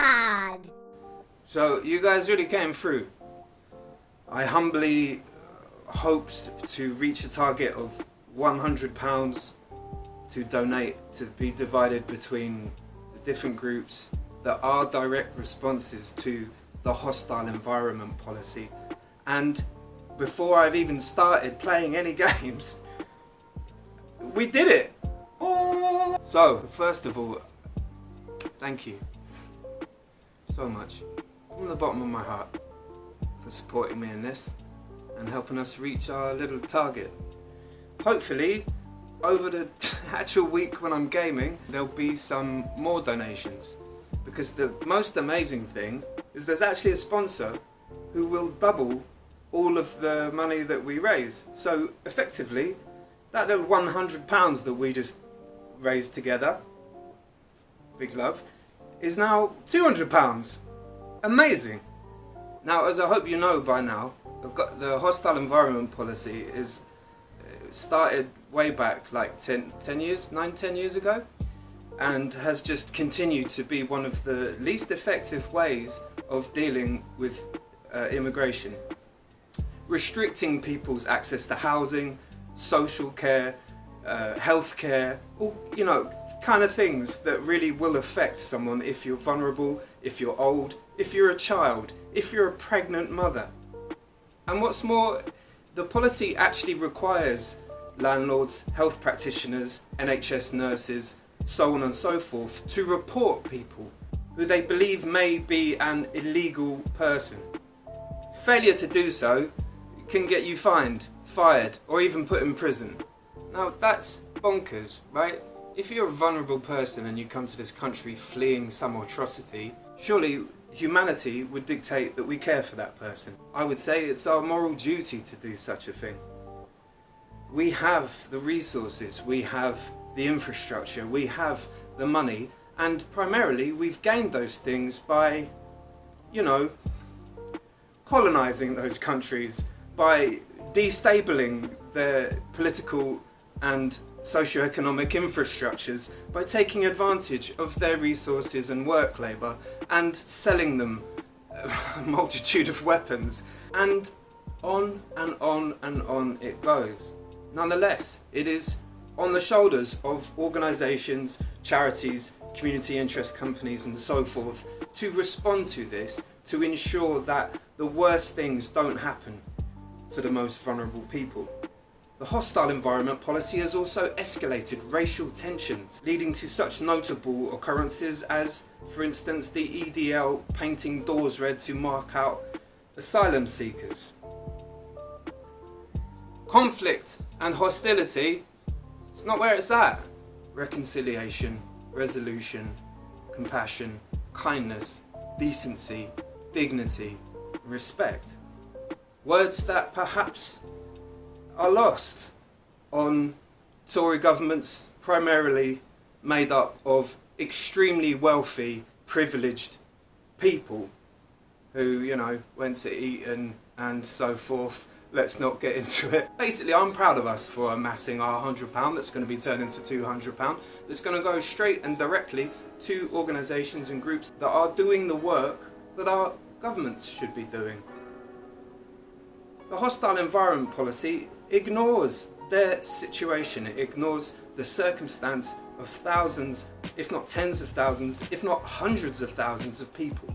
God! So you guys really came through. I humbly hoped to reach a target of £100 to donate to be divided between the different groups that are direct responses to the hostile environment policy. And before I've even started playing any games, we did it! So, first of all, thank you so much from the bottom of my heart for supporting me in this and helping us reach our little target. Hopefully, over the actual week when I'm gaming, there'll be some more donations, because the most amazing thing is there's actually a sponsor who will double all of the money that we raise. So effectively, that little £100 that we just raised together, big love, is now £200. Amazing. Now, as I hope you know by now, the hostile environment policy is started way back, like 10 years ago, and has just continued to be one of the least effective ways of dealing with immigration. Restricting people's access to housing, social care, health care, all, you know, kind of things that really will affect someone if you're vulnerable, if you're old, if you're a child, if you're a pregnant mother. And what's more, the policy actually requires landlords, health practitioners, NHS nurses, so on and so forth, to report people who they believe may be an illegal person. Failure to do so can get you fined, fired, or even put in prison. Now that's bonkers, right? If you're a vulnerable person and you come to this country fleeing some atrocity, surely humanity would dictate that we care for that person. I would say it's our moral duty to do such a thing. We have the resources, we have the infrastructure, we have the money, and primarily we've gained those things by, you know, colonising those countries, by destabilizing their political and socio-economic infrastructures, by taking advantage of their resources and work labour and selling them a multitude of weapons, and on and on and on it goes. Nonetheless, it is on the shoulders of organisations, charities, community interest companies and so forth to respond to this, to ensure that the worst things don't happen to the most vulnerable people. The hostile environment policy has also escalated racial tensions, leading to such notable occurrences as, for instance, the EDL painting doors red to mark out asylum seekers. Conflict and hostility, it's not where it's at. Reconciliation, resolution, compassion, kindness, decency, dignity, respect. Words that perhaps are lost on Tory governments primarily made up of extremely wealthy, privileged people who, you know, went to Eton and so forth. Let's not get into it. Basically, I'm proud of us for amassing our £100 that's going to be turned into £200, that's going to go straight and directly to organisations and groups that are doing the work that our governments should be doing. The hostile environment policy ignores their situation. It ignores the circumstance of thousands, if not tens of thousands, if not hundreds of thousands of people,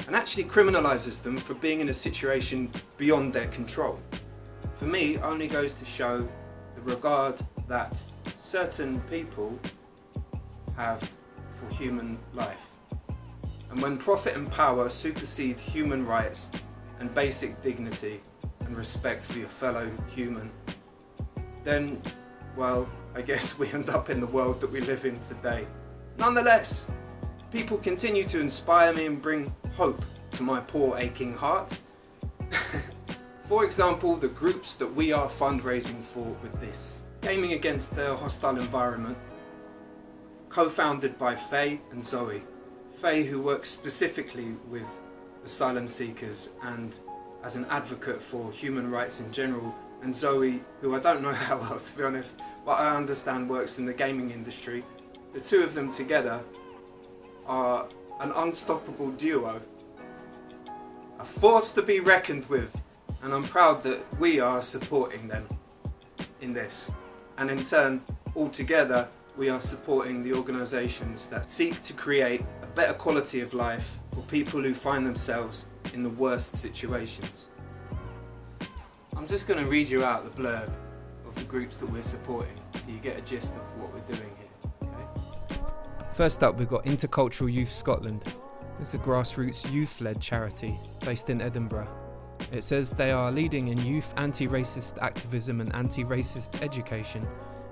and actually criminalises them for being in a situation beyond their control. For me, it only goes to show the regard that certain people have for human life. And when profit and power supersede human rights and basic dignity and respect for your fellow human, then, well, I guess we end up in the world that we live in today. Nonetheless, people continue to inspire me and bring hope to my poor aching heart. For example, the groups that we are fundraising for with this. Gaming Against the Hostile Environment, co-founded by Faye and Zoe. Faye, who works specifically with asylum seekers and as an advocate for human rights in general, and Zoe, who I don't know that well to be honest, but I understand works in the gaming industry. The two of them together are an unstoppable duo, a force to be reckoned with, and I'm proud that we are supporting them in this. And in turn, all together, we are supporting the organisations that seek to create a better quality of life for people who find themselves in the worst situations. I'm just going to read you out the blurb of the groups that we're supporting so you get a gist of what we're doing here. Okay? First up, we've got Intercultural Youth Scotland. It's a grassroots youth-led charity based in Edinburgh. It says they are leading in youth anti-racist activism and anti-racist education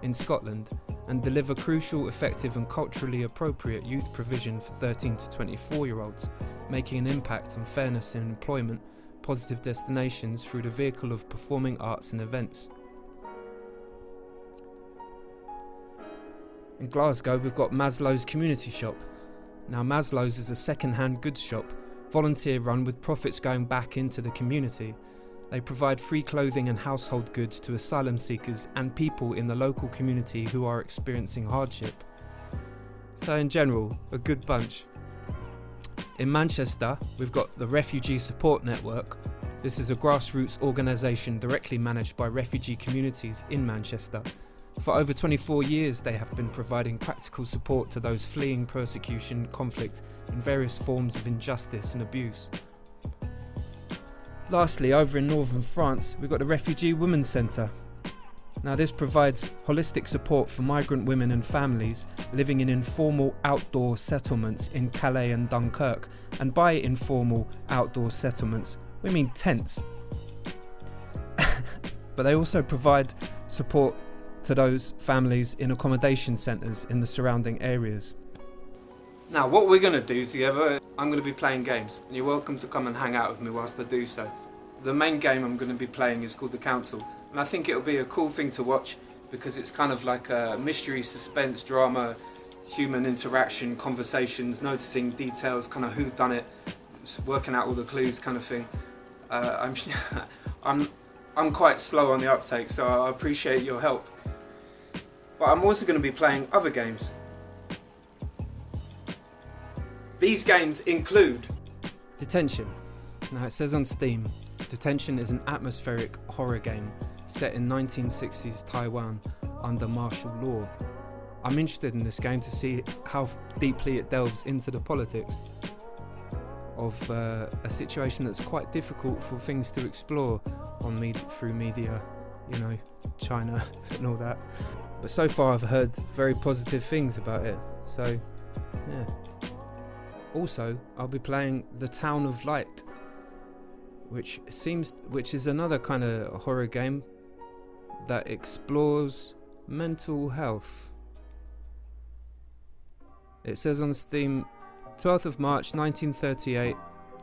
in Scotland and deliver crucial, effective and culturally appropriate youth provision for 13 to 24-year-olds, making an impact on fairness in employment, positive destinations through the vehicle of performing arts and events. In Glasgow, we've got Maslow's Community Shop. Now, Maslow's is a second-hand goods shop, volunteer-run with profits going back into the community. They provide free clothing and household goods to asylum seekers and people in the local community who are experiencing hardship. So in general, a good bunch. In Manchester, we've got the Refugee Support Network. This is a grassroots organisation directly managed by refugee communities in Manchester. For over 24 years, they have been providing practical support to those fleeing persecution, conflict, and various forms of injustice and abuse. Lastly, over in northern France, we've got the Refugee Women's Centre. Now, this provides holistic support for migrant women and families living in informal outdoor settlements in Calais and Dunkirk. And by informal outdoor settlements, we mean tents. But they also provide support to those families in accommodation centres in the surrounding areas. Now, what we're going to do together, I'm going to be playing games, and you're welcome to come and hang out with me whilst I do so. The main game I'm going to be playing is called The Council, and I think it'll be a cool thing to watch because it's kind of like a mystery, suspense, drama, human interaction, conversations, noticing details, kind of who done it, working out all the clues kind of thing. I'm quite slow on the uptake, so I appreciate your help. But I'm also going to be playing other games. These games include Detention. Now, it says on Steam, Detention is an atmospheric horror game set in 1960s Taiwan under martial law. I'm interested in this game to see how deeply it delves into the politics of a situation that's quite difficult for things to explore on through media, you know, China and all that. But so far I've heard very positive things about it, so yeah. Also, I'll be playing The Town of Light, which is another kind of horror game that explores mental health. It says on Steam, 12th of March 1938,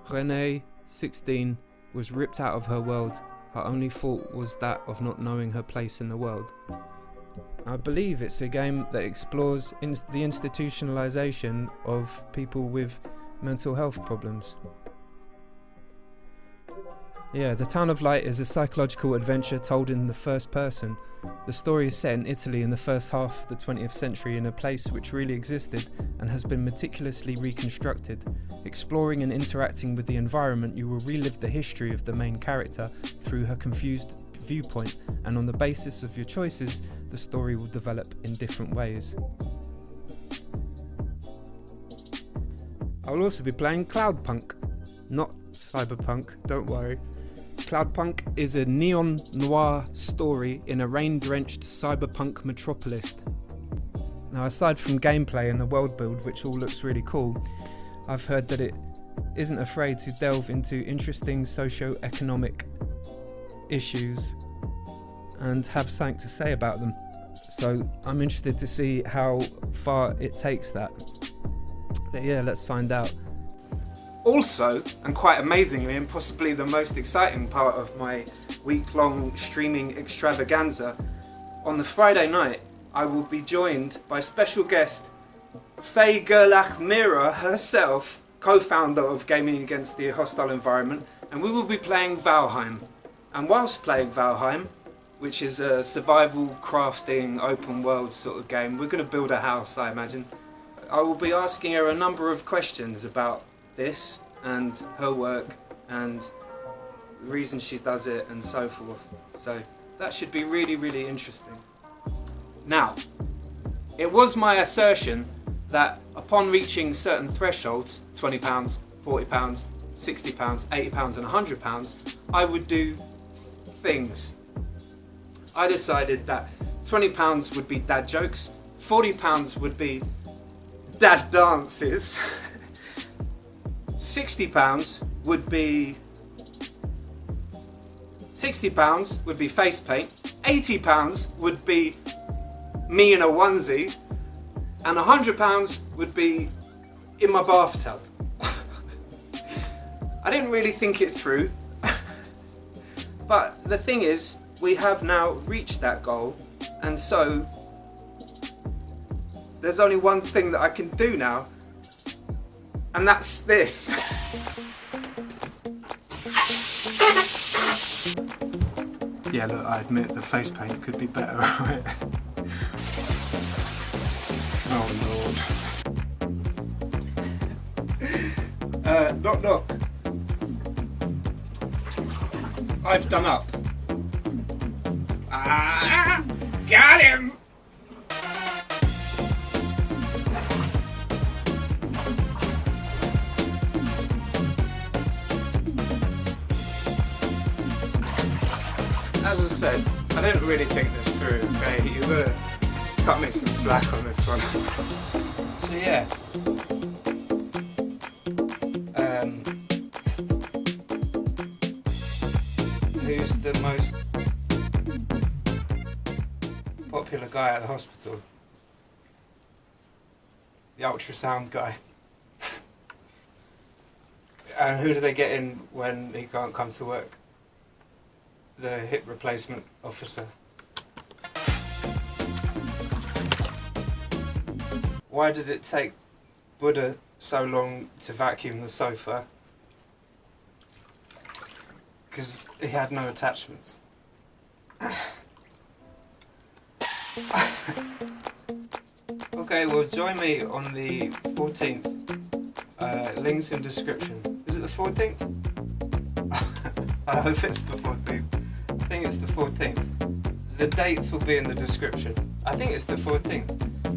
Renée, 16, was ripped out of her world. Her only fault was that of not knowing her place in the world. I believe it's a game that explores the institutionalization of people with mental health problems. Yeah, The Town of Light is a psychological adventure told in the first person. The story is set in Italy in the first half of the 20th century in a place which really existed and has been meticulously reconstructed. Exploring and interacting with the environment, you will relive the history of the main character through her confused viewpoint, and on the basis of your choices, the story will develop in different ways. I will also be playing Cloudpunk, not Cyberpunk, don't worry. Cloudpunk is a neon noir story in a rain-drenched cyberpunk metropolis. Now, aside from gameplay and the world build, which all looks really cool, I've heard that it isn't afraid to delve into interesting socio-economic issues and have something to say about them. So I'm interested to see how far it takes that. But yeah, let's find out. Also, and quite amazingly, and possibly the most exciting part of my week-long streaming extravaganza, on the Friday night I will be joined by special guest Faye Gerlach Mira herself, co-founder of Gaming Against the Hostile Environment, and we will be playing Valheim. And whilst playing Valheim, which is a survival crafting open world sort of game, we're going to build a house, I imagine. I will be asking her a number of questions about this and her work and the reason she does it and so forth. So that should be really, really interesting. Now, it was my assertion that upon reaching certain thresholds, £20, £40, £60, £80 and £100, I would do things. I decided that £20 would be dad jokes, £40 would be dad dances, £60 would be face paint, £80 would be me in a onesie, and £100 would be in my bathtub. I didn't really think it through, but the thing is, we have now reached that goal, and so there's only one thing that I can do now, and that's this. Yeah, look, I admit the face paint could be better, right? Oh Lord. Knock knock. I've done up. Ah, got him! As I said, I didn't really think this through, okay? You gotta cut me some slack on this one. So yeah. Who's the most popular guy at the hospital? The ultrasound guy. And who do they get in when he can't come to work? The hip replacement officer. Why did it take Buddha so long to vacuum the sofa? Because he had no attachments. Okay, well join me on the 14th. Links in description. Is it the 14th? I hope it's the 14th. I think it's the 14th. The dates will be in the description. I think it's the 14th.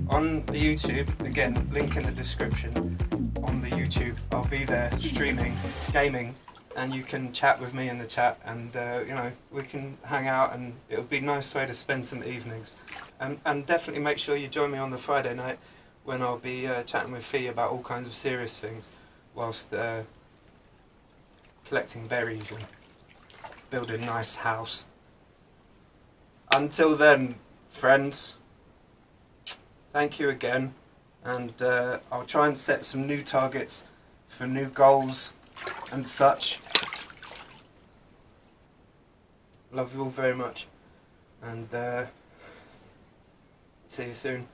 On the YouTube, again, link in the description. On the YouTube, I'll be there streaming, gaming, and you can chat with me in the chat, and you know, we can hang out, and it'll be a nice way to spend some evenings. And definitely make sure you join me on the Friday night when I'll be chatting with Fee about all kinds of serious things, whilst collecting berries and building a nice house. Until then, friends, thank you again, and I'll try and set some new targets for new goals and such. Love you all very much, and see you soon.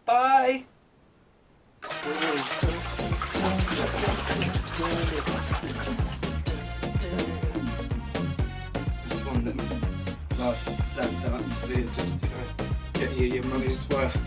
Bye! This one that last dance video, just, you know, get you your money's worth.